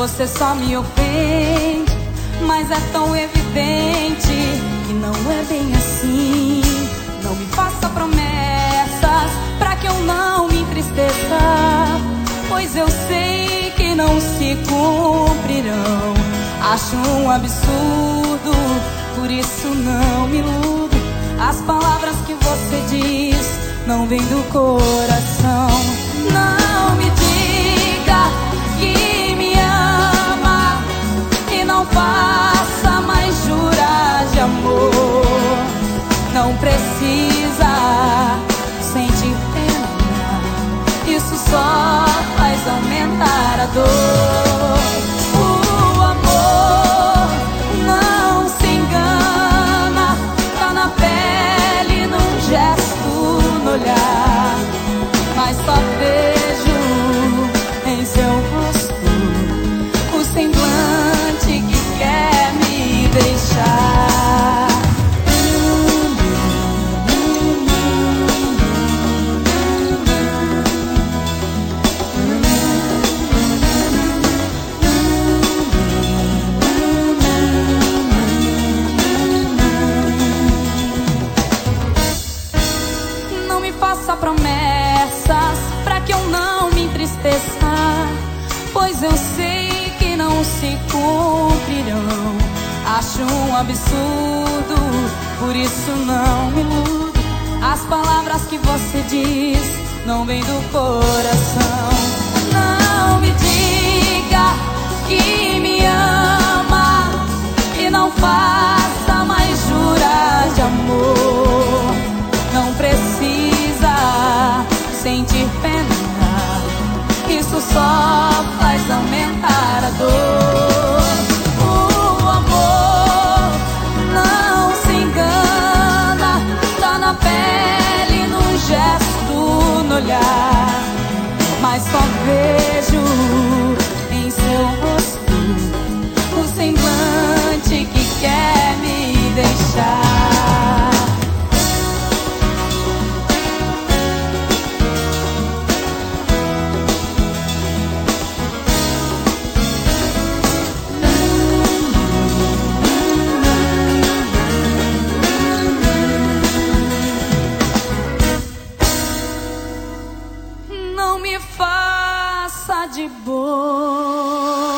você só me ofende, mas é tão evidente que não é bem assim. Não me faça promessas pra que eu não me entristeça, pois eu sei que não se cumprirão. Acho um absurdo, por isso não me iludo. As palavras que você diz não vêm do coração. Não me diga que me ama e não faça mais jurar de amor. Não precisa sentir pena, isso só faz aumentar a dor. O amor não se engana, tá na pele, num gesto, no olhar. Mas só vejo em seu rosto o semblante que quer me deixar. Não me faça promessas pra que eu não me entristeça, pois eu sei que não se cumprirão. Acho um absurdo, por isso não me iludo. As palavras que você diz não vêm do coração. Não me diga que me ama e não faça mais jurar de amor. Não precisa sentir pena, isso só faz aumentar a dor. O amor não se engana, tá na pele, num gesto, no olhar. Mas só vejo em seu rosto o semblante que quer me deixar. Não me faça de bobo.